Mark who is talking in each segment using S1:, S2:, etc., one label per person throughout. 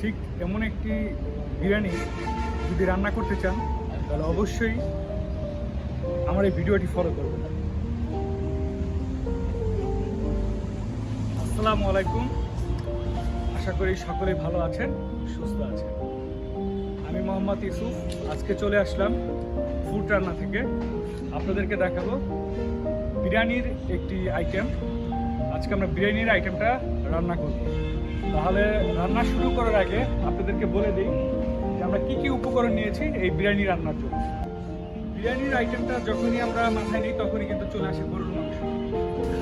S1: ঠিক এমন একটি বিরিয়ানি যদি রান্না করতে চান তাহলে অবশ্যই আমার এই ভিডিওটি ফলো করবেন। আসসালামু আলাইকুম, আশা করি সকলেই ভালো আছেন, সুস্থ আছেন। আমি মোহাম্মদ ইউসুফ আজকে চলে আসলাম ফুড রান্না থেকে। আপনাদেরকে দেখাবো বিরিয়ানির একটি আইটেম। আজকে আমরা বিরিয়ানির আইটেমটা রান্না করব। তাহলে রান্না শুরু করার আগে আপনাদেরকে বলে দিই যে আমরা কী কী উপকরণ নিয়েছি এই বিরিয়ানি রান্নার জন্য। বিরিয়ানির আইটেমটা যখনই আমরা মাথায় নিই তখনই কিন্তু চলে আসে গরুর মাংস।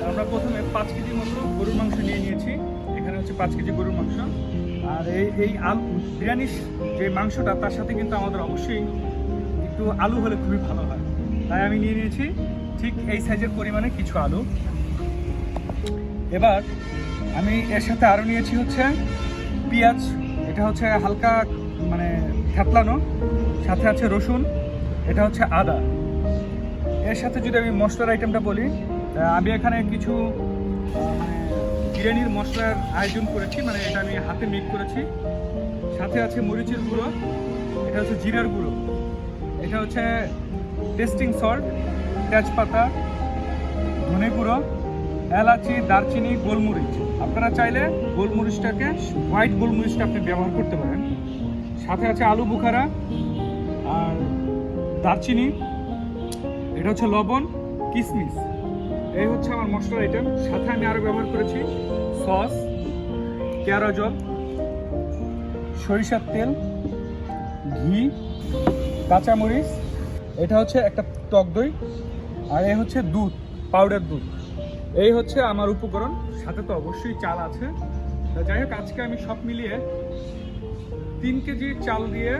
S1: আমরা প্রথমে 5 কেজি মতো গরুর মাংস নিয়ে নিয়েছি। এখানে হচ্ছে 5 কেজি গরুর মাংস। আর এই বিরিয়ানির যে মাংসটা তার সাথে কিন্তু আমাদের অবশ্যই একটু আলু হলে খুবই ভালো হয়, তাই আমি নিয়ে নিয়েছি ঠিক এই সাইজের পরিমাণে কিছু আলু। এবার আমি এর সাথে আরও নিয়েছি হচ্ছে পেঁয়াজ, এটা হচ্ছে হালকা মানে থেতলানো, সাথে আছে রসুন, এটা হচ্ছে আদা। এর সাথে যদি আমি মশলার আইটেমটা বলি, আমি এখানে কিছু বিরিয়ানির মশলার আয়োজন করেছি, মানে এটা আমি হাতে মেক করেছি। সাথে আছে মরিচের গুঁড়ো, এটা হচ্ছে জিরার গুঁড়ো, এটা হচ্ছে টেস্টিং সল্ট, তেজপাতা, ধনে গুঁড়ো, এলাচি, দারচিনি, গোলমরিচ। আপনারা চাইলে গোলমরিচটাকে হোয়াইট গোলমরিচটা আপনি ব্যবহার করতে পারেন। সাথে আছে আলু বুখারা আর দারচিনি, এটা হচ্ছে লবণ, কিশমিশ। এই হচ্ছে আমার মশলার আইটেম। সাথে আমি আরও ব্যবহার করেছি সস, কেওড়া জল, সরিষার তেল, ঘি, কাঁচামরিচ, এটা হচ্ছে একটা টক দই, আর এই হচ্ছে দুধ, পাউডার দুধ। এই হচ্ছে আমার উপকরণ। সাথে তো অবশ্যই চাল আছে। যাই হোক, আজকে আমি সব মিলিয়ে 3 কেজি চাল দিয়ে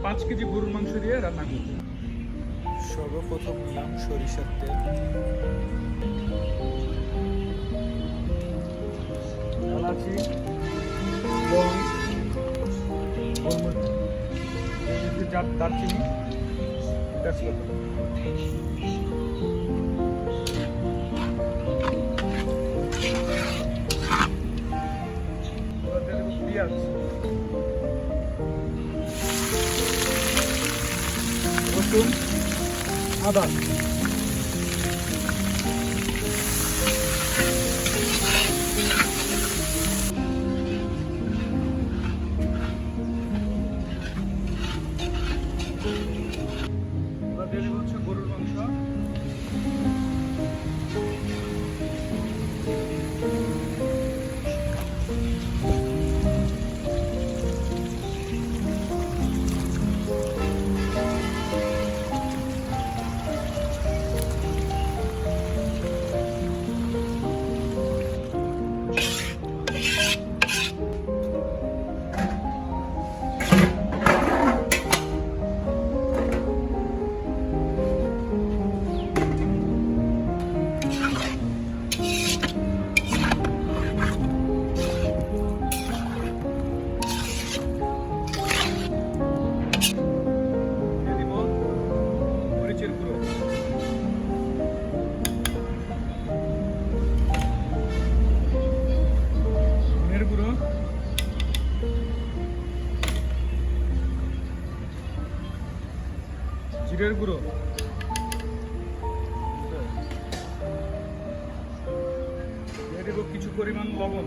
S1: 5 কেজি গরুর মাংস দিয়ে রান্না করব।
S2: সর্বপ্রথম নিলাম সরিষার তেল,
S1: এলাচি, লং, গোলমরিচ, দারচিনি, তেজপাতা। পেঁয়াজ, রসুন, আদা, হচ্ছে গরুর মাংস। মরিচের গুঁড়ো, ধনের গুঁড়ো, জিরের গুঁড়ো, দিয়ে দেবো কিছু পরিমাণ লবণ।